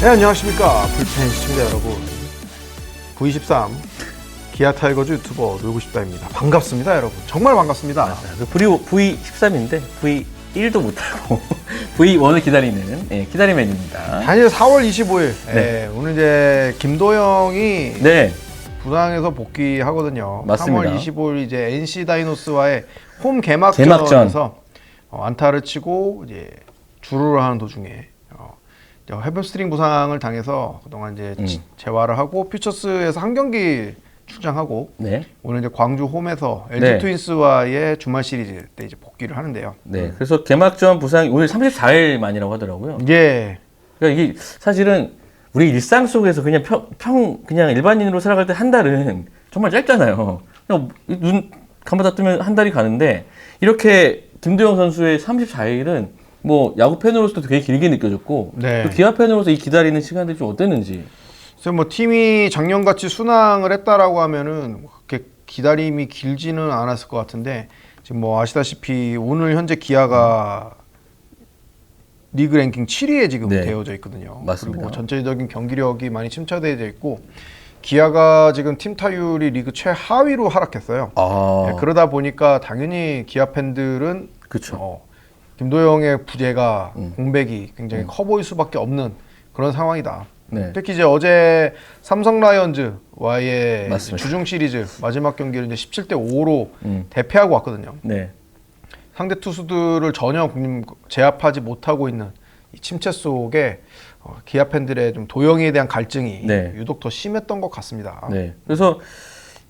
네, 안녕하십니까 불펜 시청자 여러분. V13 기아 타이거즈 유튜버 놀고 싶다입니다. 반갑습니다 여러분. 정말 반갑습니다. 맞아요. V13인데 V1도 못하고 V1을 기다리는 기다리맨입니다. 단일 4월 25일 네. 오늘 이제 김도영이 네, 부상에서 복귀하거든요. 맞습니다. 3월 25일 이제 NC 다이노스와의 홈 개막전에서 안타를 치고 이제 주루를 하는 도중에 햄스트링 부상을 당해서 그동안 이제 재활을 하고 퓨처스에서 한 경기 출장하고 네, 오늘 이제 광주 홈에서 LG 네. 트윈스와의 주말 시리즈 때 이제 복귀를 하는데요. 네. 그래서 개막전 부상이 오늘 34일 만이라고 하더라고요. 예. 그러니까 이게 사실은 우리 일상 속에서 그냥 그냥 일반인으로 살아갈 때 한 달은 정말 짧잖아요. 그냥 눈 감았다 뜨면 한 달이 가는데 이렇게 김도영 선수의 34일은 뭐 야구 팬으로서도 되게 길게 느껴졌고 네. 또 기아 팬으로서 이 기다리는 시간들이 좀 어땠는지. 그래서 뭐 팀이 작년같이 순항을 했다라고 하면은 그렇게 기다림이 길지는 않았을 것 같은데 지금 뭐 아시다시피 오늘 현재 기아가 리그 랭킹 7위에 지금 네. 되어져 있거든요. 맞습니다. 그리고 전체적인 경기력이 많이 침체되어 있고 기아가 지금 팀 타율이 리그 최하위로 하락했어요. 네, 그러다 보니까 당연히 기아 팬들은 그렇죠. 김도영의 부재가 공백이 굉장히 커 보일 수밖에 없는 그런 상황이다. 네. 특히 이제 어제 삼성 라이온즈와의 맞습니다. 주중 시리즈 마지막 경기를 이제 17대 5로 대패하고 왔거든요. 네. 상대 투수들을 전혀 제압하지 못하고 있는 이 침체 속에 기아 팬들의 좀 도영이에 대한 갈증이 네. 유독 더 심했던 것 같습니다. 네. 그래서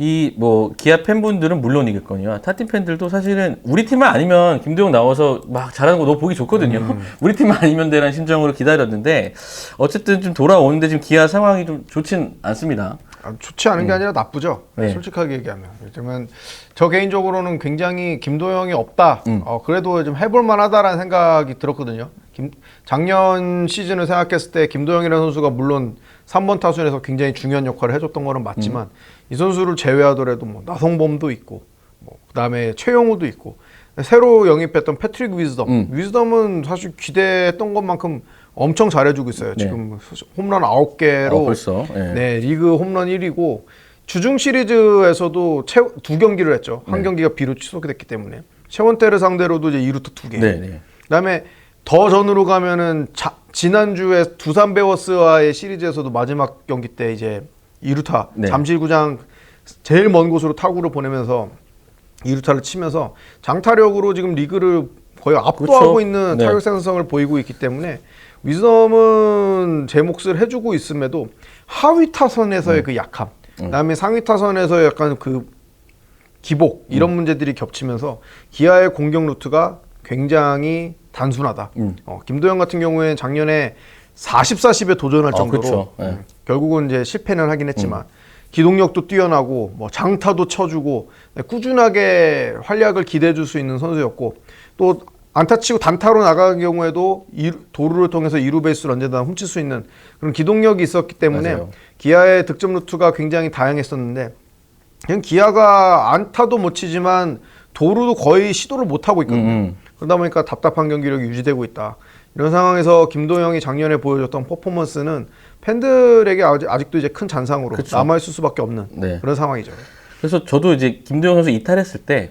이 뭐 기아 팬분들은 물론이겠거니와 타팀 팬들도 사실은 우리 팀만 아니면 김도영 나와서 막 잘하는 거 너무 보기 좋거든요. 우리 팀만 아니면 되라는 심정으로 기다렸는데 어쨌든 좀 돌아오는데 지금 기아 상황이 좀 좋진 않습니다. 좋지 않은 게 아니라 나쁘죠. 네. 솔직하게 얘기하면. 요즘은 저 개인적으로는 굉장히 김도영이 없다. 그래도 좀 해볼 만하다라는 생각이 들었거든요. 작년 시즌을 생각했을 때 김도영이라는 선수가 물론 3번 타순에서 굉장히 중요한 역할을 해줬던 거는 맞지만 이 선수를 제외하더라도 뭐 나성범도 있고 그다음에 최영우도 있고 새로 영입했던 패트릭 위즈덤은 사실 기대했던 것만큼 엄청 잘해주고 있어요. 네. 지금 홈런 9개로 벌써. 네, 리그 홈런 1위고 주중 시리즈에서도 두 경기를 했죠. 한 경기가 비로 취소됐기 때문에 최원태를 상대로도 이제 2루타 2개. 네, 네. 그다음에 더 전으로 가면은 지난주에 두산 베어스와의 시리즈에서도 마지막 경기 때 이제 2루타 네. 잠실구장 제일 먼 곳으로 타구를 보내면서 2루타를 치면서 장타력으로 지금 리그를 거의 압도하고 그렇죠. 있는 네. 타격 생성을 보이고 있기 때문에 위즈덤은 제 몫을 해주고 있음에도 하위 타선에서의 그 약함, 그다음에 상위 타선에서의 약간 그 기복 이런 문제들이 겹치면서 기아의 공격 루트가 굉장히 단순하다. 김도영 같은 경우에는 작년에 40-40에 도전할 정도로 그렇죠. 네. 결국은 이제 실패는 하긴 했지만 기동력도 뛰어나고 뭐 장타도 쳐주고 꾸준하게 활약을 기대해줄 수 있는 선수였고 또 안타치고 단타로 나가는 경우에도 도루를 통해서 2루 베이스를 언제나 훔칠 수 있는 그런 기동력이 있었기 때문에 맞아요. 기아의 득점 루트가 굉장히 다양했었는데 그냥 기아가 안타도 못 치지만 도루도 거의 시도를 못 하고 있거든요. 그러다 보니까 답답한 경기력이 유지되고 있다. 이런 상황에서 김도영이 작년에 보여줬던 퍼포먼스는 팬들에게 아직도 이제 큰 잔상으로 그쵸. 남아있을 수밖에 없는 네. 그런 상황이죠. 그래서 저도 이제 김도영 선수 이탈했을 때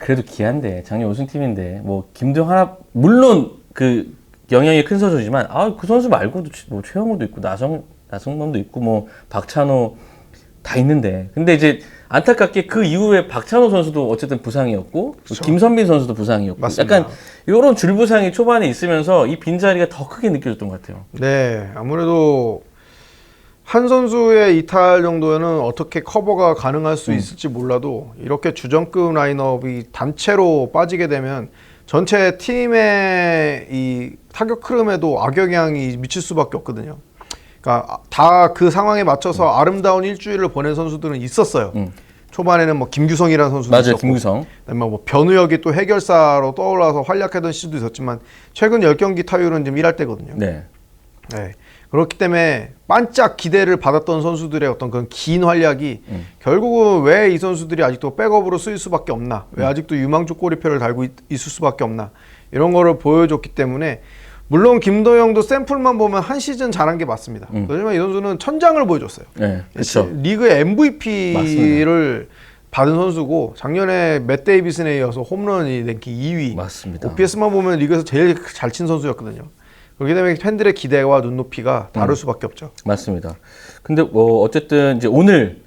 그래도 기아인데 작년 우승팀인데 뭐 김도영 하나 물론 그 영향이 큰 선수지만 그 선수 말고도 뭐 최영우도 있고 나성범도 있고 뭐 박찬호 다 있는데 근데 이제 안타깝게 그 이후에 박찬호 선수도 어쨌든 부상이었고 그쵸. 김선빈 선수도 부상이었고 맞습니다. 약간 이런 줄부상이 초반에 있으면서 이 빈자리가 더 크게 느껴졌던 것 같아요. 네, 아무래도 한 선수의 이탈 정도에는 어떻게 커버가 가능할 수 있을지 몰라도 이렇게 주전급 라인업이 단체로 빠지게 되면 전체 팀의 이 타격 흐름에도 악영향이 미칠 수밖에 없거든요. 그러니까 다 그 상황에 맞춰서 아름다운 일주일을 보낸 선수들은 있었어요. 초반에는 뭐 김규성이라는 선수도 맞아요, 있었고, 김규성. 그다음에 뭐 변우혁이 또 해결사로 떠올라서 활약하던 시즌도 있었지만 최근 10경기 타율은 지금 1할 때거든요. 네. 네. 그렇기 때문에 반짝 기대를 받았던 선수들의 어떤 그런 긴 활약이 결국은 왜 이 선수들이 아직도 백업으로 쓰일 수밖에 없나, 왜 아직도 유망주 꼬리표를 달고 있을 수밖에 없나 이런 거를 보여줬기 때문에 물론 김도영도 샘플만 보면 한 시즌 잘한 게 맞습니다. 하지만 이 선수는 천장을 보여줬어요. 네, 그렇죠. 리그 MVP를 받은 선수고 작년에 맷 데이비슨에 이어서 홈런이 랭킹 2위. 맞습니다. OPS만 보면 리그에서 제일 잘 친 선수였거든요. 그렇기 때문에 팬들의 기대와 눈높이가 다를 수밖에 없죠. 맞습니다. 근데 뭐 어쨌든 이제 오늘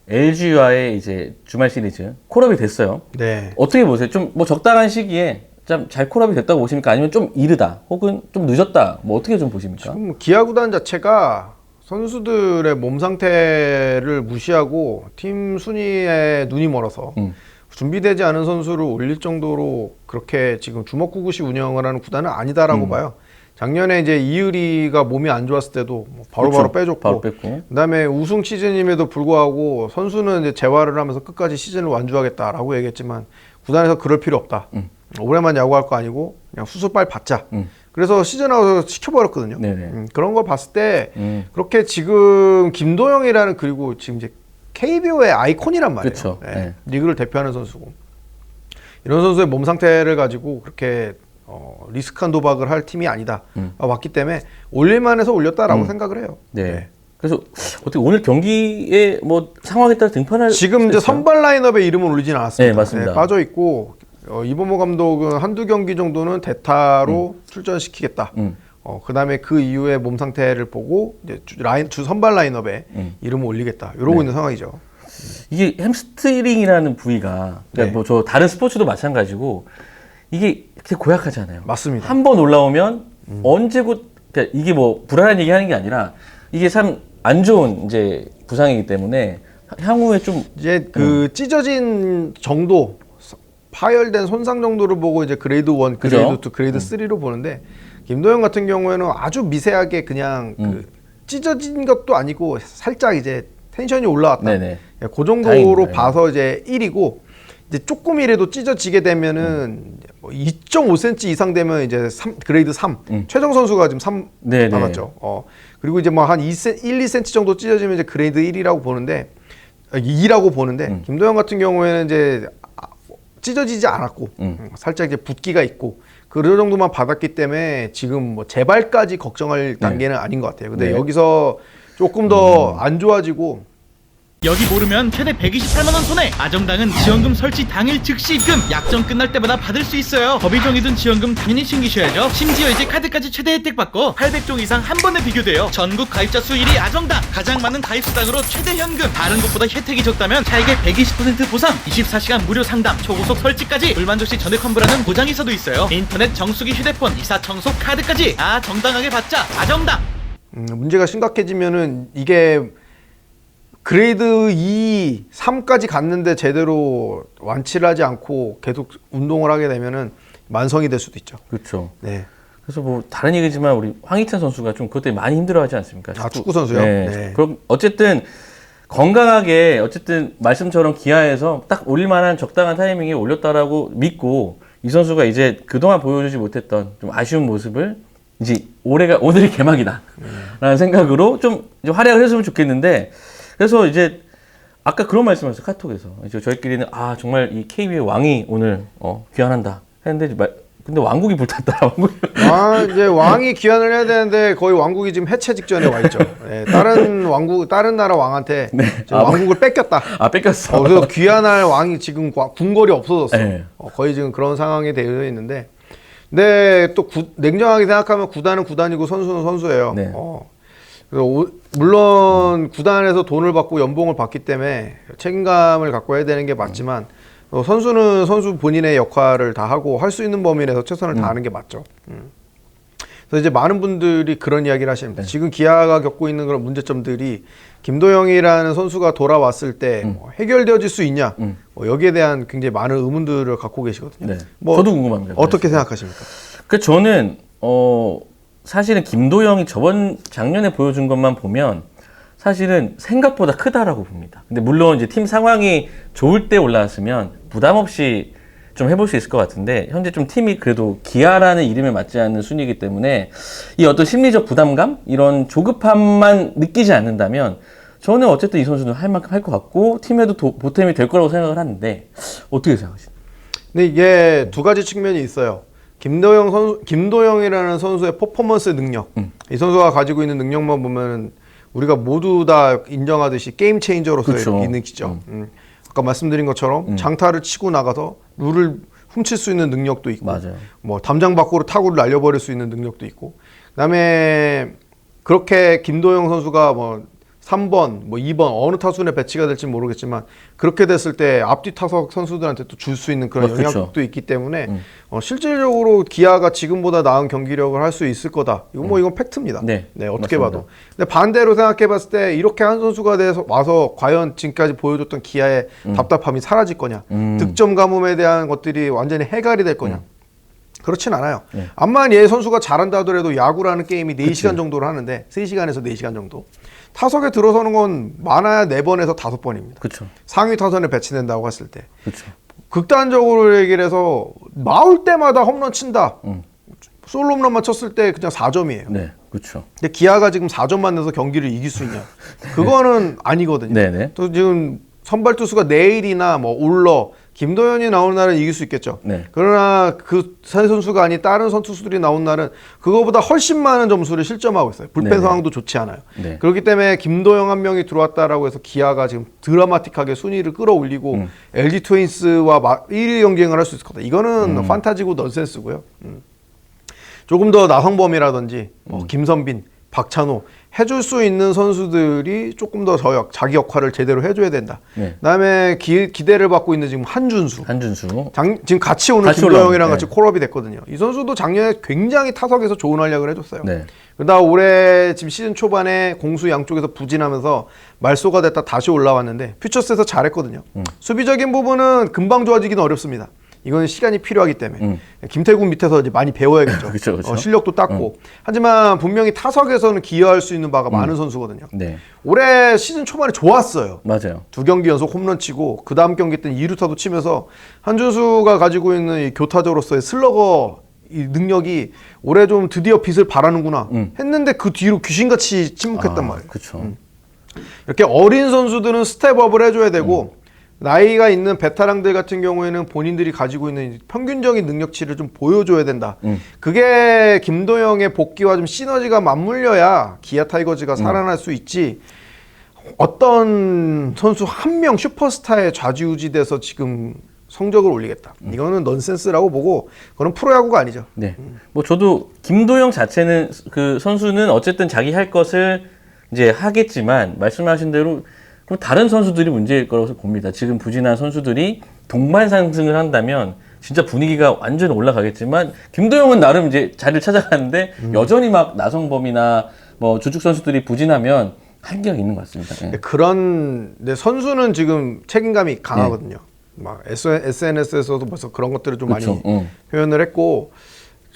LG와의 이제 주말 시리즈 콜업이 됐어요. 네. 어떻게 보세요? 좀 뭐 적당한 시기에 좀 잘 콜업이 됐다고 보십니까? 아니면 좀 이르다, 혹은 좀 늦었다, 뭐 어떻게 좀 보십니까? 지금 기아 구단 자체가 선수들의 몸 상태를 무시하고 팀 순위에 눈이 멀어서 준비되지 않은 선수를 올릴 정도로 그렇게 지금 주먹구구식 운영을 하는 구단은 아니다라고 봐요. 작년에 이제 이의리가 몸이 안 좋았을 때도 바로바로 빼줬고, 바로 뺐고. 그다음에 우승 시즌임에도 불구하고 선수는 이제 재활을 하면서 끝까지 시즌을 완주하겠다라고 얘기했지만 구단에서 그럴 필요 없다. 올해만 야구할 거 아니고 그냥 수술빨 받자. 그래서 시즌아웃을 시켜버렸거든요. 그런 걸 봤을 때 그렇게 지금 김도영이라는, 그리고 지금 이제 KBO의 아이콘이란 말이에요. 그쵸. 네. 네. 리그를 대표하는 선수고 이런 선수의 몸 상태를 가지고 그렇게 리스크한 도박을 할 팀이 아니다 왔기 때문에 올릴만해서 올렸다라고 생각을 해요. 네. 그래서 어떻게 오늘 경기의 뭐 상황에 따라 등판할 지금 이제 선발 라인업에 이름을 올리진 않았습니다. 네, 맞습니다. 빠져 있고 이범호 감독은 한두 경기 정도는 대타로 출전시키겠다. 그다음에 그 이후에 몸 상태를 보고 이제 주 선발 라인업에 이름을 올리겠다. 이러고 있는 상황이죠. 이게 햄스트링이라는 부위가, 그러니까 뭐 저 다른 스포츠도 마찬가지고 이게 되게 고약하잖아요. 맞습니다. 한 번 올라오면 언제 그러니까 이게 뭐 불안한 얘기 하는 게 아니라 이게 참 안 좋은 이제 부상이기 때문에 향후에 좀 이제 그 찢어진 정도, 파열된 손상 정도를 보고 이제 그레이드 1, 그레이드 그죠? 2, 그레이드 3로 보는데, 김도영 같은 경우에는 아주 미세하게 그냥 그 찢어진 것도 아니고 살짝 이제 텐션이 올라왔다. 네네. 그 정도로 다행입니다. 봐서 이제 1이고, 이제 조금이라도 찢어지게 되면은 뭐 2.5cm 이상 되면 이제 그레이드 3. 최정 선수가 지금 3 네네. 받았죠. 그리고 이제 뭐 한 1, 2cm 정도 찢어지면 이제 그레이드 1이라고 보는데, 2라고 보는데, 김도영 같은 경우에는 이제 찢어지지 않았고 살짝 이제 붓기가 있고 그 정도만 받았기 때문에 지금 뭐 재발까지 걱정할 단계는 아닌 것 같아요. 근데 네. 여기서 조금 더 안 좋아지고, 여기 모르면 최대 128만 원 손해. 아정당은 지원금 설치 당일 즉시 입금. 약정 끝날 때마다 받을 수 있어요. 법이 정해둔 지원금 당연히 챙기셔야죠. 심지어 이제 카드까지 최대 혜택 받고 800종 이상 한 번에 비교돼요. 전국 가입자 수 1위 아정당. 가장 많은 가입 수당으로 최대 현금. 다른 곳보다 혜택이 적다면 차액의 120% 보상. 24시간 무료 상담. 초고속 설치까지. 불만족시 전액 환불하는 보장이사도 있어요. 인터넷 정수기, 휴대폰, 이사 청소, 카드까지. 정당하게 받자. 아정당. 문제가 심각해지면은 이게 그레이드 2, 3까지 갔는데 제대로 완치를 하지 않고 계속 운동을 하게 되면은 만성이 될 수도 있죠. 그렇죠. 네. 그래서 뭐 다른 얘기지만 우리 황희찬 선수가 좀 그것 때문에 많이 힘들어하지 않습니까? 축구 선수요? 네. 네. 그럼 어쨌든 건강하게, 어쨌든 말씀처럼 기아에서 딱 올릴만한 적당한 타이밍에 올렸다라고 믿고, 이 선수가 이제 그동안 보여주지 못했던 좀 아쉬운 모습을 이제 오늘이 개막이다라는 생각으로 좀 이제 활약을 했으면 좋겠는데, 그래서 이제 아까 그런 말씀하셨어요, 카톡에서. 이제 저희끼리는 정말 이 KBO의 왕이 오늘 귀환한다 했는데, 근데 왕국이 불탔다. 이제 왕이 귀환을 해야 되는데 거의 왕국이 지금 해체 직전에 와 있죠. 네, 다른 나라 왕한테 왕국을 뺏겼다. 뺏겼어. 그래서 귀환할 왕이 지금 궁궐이 없어졌어. 네. 거의 지금 그런 상황이 되어 있는데, 근데 또 냉정하게 생각하면 구단은 구단이고 선수는 선수예요. 네. 그래서 물론 구단에서 돈을 받고 연봉을 받기 때문에 책임감을 갖고 해야 되는 게 맞지만, 선수는 선수 본인의 역할을 다 하고 할 수 있는 범위 내에서 최선을 다하는 게 맞죠. 그래서 이제 많은 분들이 그런 이야기를 하십니다. 지금 기아가 겪고 있는 그런 문제점들이 김도영이라는 선수가 돌아왔을 때 해결되어질 수 있냐, 여기에 대한 굉장히 많은 의문들을 갖고 계시거든요. 네. 저도 궁금합니다. 어떻게 생각하십니까? 저는 사실은 김도영이 작년에 보여준 것만 보면 사실은 생각보다 크다라고 봅니다. 근데 물론 이제 팀 상황이 좋을 때 올라왔으면 부담 없이 좀 해볼 수 있을 것 같은데, 현재 좀 팀이 그래도 기아라는 이름에 맞지 않는 순위이기 때문에 이 어떤 심리적 부담감, 이런 조급함만 느끼지 않는다면 저는 어쨌든 이 선수는 할 만큼 할 것 같고 팀에도 보탬이 될 거라고 생각을 하는데, 어떻게 생각하시나요? 근데 이게 두 가지 측면이 있어요. 김도영이라는 선수의 퍼포먼스 능력, 이 선수가 가지고 있는 능력만 보면 우리가 모두 다 인정하듯이 게임 체인저로서의 그쵸. 기능이죠. 아까 말씀드린 것처럼 장타를 치고 나가서 룰을 훔칠 수 있는 능력도 있고, 맞아요. 뭐 담장 밖으로 타구를 날려버릴 수 있는 능력도 있고, 그다음에 그렇게 김도영 선수가 뭐 3번, 뭐 2번 어느 타순에 배치가 될지 모르겠지만 그렇게 됐을 때 앞뒤 타석 선수들한테 또 줄 수 있는 그런 그렇죠. 영향도 있기 때문에 실질적으로 기아가 지금보다 나은 경기력을 할 수 있을 거다. 이건 팩트입니다. 네, 어떻게 맞습니다. 봐도. 근데 반대로 생각해봤을 때 이렇게 한 선수가 돼서 와서 과연 지금까지 보여줬던 기아의 답답함이 사라질 거냐, 득점 가뭄에 대한 것들이 완전히 해결이 될 거냐. 그렇진 않아요. 암만 얘 선수가 잘한다 하더라도 야구라는 게임이 4시간 정도를 하는데 3시간에서 4시간 정도. 타석에 들어서는 건 많아야 4번에서 5번입니다. 그렇죠. 상위 타선에 배치된다고 했을 때. 그렇죠. 극단적으로 얘기를 해서 나올 때마다 홈런 친다. 솔로 홈런만 쳤을 때 그냥 4점이에요. 네, 그렇죠. 근데 기아가 지금 4점만 내서 경기를 이길 수 있냐? 그거는 아니거든요. 네네. 또 지금 선발 투수가 내일이나 뭐 울러 김도현이 나오는 날은 이길 수 있겠죠. 네. 그러나 그 세 선수가 아닌 다른 선수들이 나온 날은 그거보다 훨씬 많은 점수를 실점하고 있어요. 불펜 네네. 상황도 좋지 않아요. 네. 그렇기 때문에 김도영 한 명이 들어왔다라고 해서 기아가 지금 드라마틱하게 순위를 끌어올리고 LG 트윈스와 1위 경쟁을 할 수 있을 거다. 이거는 판타지고 넌센스고요. 조금 더 나성범이라든지 김선빈, 박찬호 해줄 수 있는 선수들이 조금 더 자기 역할을 제대로 해줘야 된다. 네. 그다음에 기대를 받고 있는 지금 한준수. 지금 같이 오는 김도영이랑 같이 네. 콜업이 됐거든요. 이 선수도 작년에 굉장히 타석에서 좋은 활약을 해줬어요. 네. 그러다 올해 지금 시즌 초반에 공수 양쪽에서 부진하면서 말소가 됐다 다시 올라왔는데 퓨처스에서 잘했거든요. 수비적인 부분은 금방 좋아지기는 어렵습니다. 이건 시간이 필요하기 때문에 김태군 밑에서 이제 많이 배워야겠죠. 그쵸, 그쵸. 실력도 닦고. 하지만 분명히 타석에서는 기여할 수 있는 바가 많은 선수거든요. 네. 올해 시즌 초반에 좋았어요. 맞아요. 2경기 연속 홈런 치고 그 다음 경기 때는 2루타도 치면서 한준수가 가지고 있는 이 교타저로서의 슬러거 이 능력이 올해 좀 드디어 빛을 발하는구나 했는데 그 뒤로 귀신같이 침묵했단 말이에요. 그렇죠. 이렇게 어린 선수들은 스텝업을 해줘야 되고 나이가 있는 베테랑들 같은 경우에는 본인들이 가지고 있는 평균적인 능력치를 좀 보여줘야 된다. 그게 김도영의 복귀와 좀 시너지가 맞물려야 기아 타이거즈가 살아날 수 있지. 어떤 선수 한 명 슈퍼스타에 좌지우지돼서 지금 성적을 올리겠다. 이거는 넌센스라고 보고 그건 프로야구가 아니죠. 네. 뭐 저도 김도영 자체는 그 선수는 어쨌든 자기 할 것을 이제 하겠지만 말씀하신 대로 그럼 다른 선수들이 문제일 거라고 봅니다. 지금 부진한 선수들이 동반 상승을 한다면 진짜 분위기가 완전 올라가겠지만 김도영은 나름 이제 자리를 찾아가는데 여전히 막 나성범이나 뭐 주축 선수들이 부진하면 한계가 있는 것 같습니다. 네. 근데 선수는 지금 책임감이 강하거든요. 막 SNS에서도 벌써 그런 것들을 좀 그렇죠. 많이 표현을 했고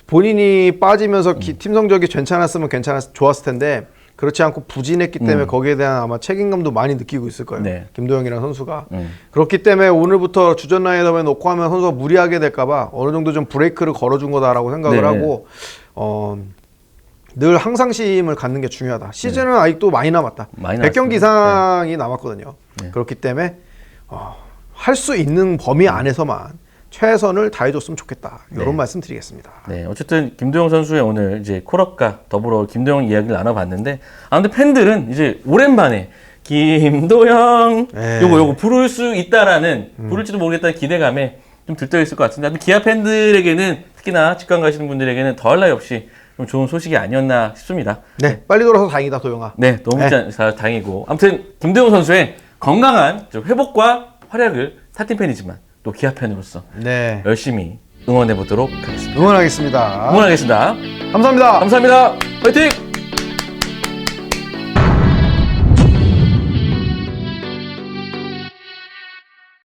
본인이 빠지면서 팀 성적이 괜찮았으면 좋았을 텐데 그렇지 않고 부진했기 때문에 거기에 대한 아마 책임감도 많이 느끼고 있을 거예요. 네. 김도영이라는 선수가. 그렇기 때문에 오늘부터 주전 라인업에 놓고 하면 선수가 무리하게 될까봐 어느 정도 좀 브레이크를 걸어준 거다라고 생각을 네. 하고 늘 항상심을 갖는 게 중요하다. 시즌은 아직도 많이 남았다. 100경기 이상이 남았거든요. 그렇기 때문에 할 수 있는 범위 안에서만 최선을 다해줬으면 좋겠다. 이런 말씀 드리겠습니다. 네, 어쨌든 김도영 선수의 오늘 이제 콜업과 더불어 김도영 이야기를 나눠봤는데, 근데 팬들은 이제 오랜만에 김도영 요거 부를 수 있다라는 부를지도 모르겠다는 기대감에 좀 들떠 있을 것 같은데, 기아 팬들에게는 특히나 직관 가시는 분들에게는 더할 나위 없이 좀 좋은 소식이 아니었나 싶습니다. 네, 빨리 돌아서 다행이다, 도영아. 네, 너무 다행이고, 아무튼 김도영 선수의 건강한 회복과 활약을 타팀 팬이지만 또 기아 팬으로서 열심히 응원해 보도록 하겠습니다. 응원하겠습니다. 응원하겠습니다. 감사합니다. 감사합니다. 화이팅!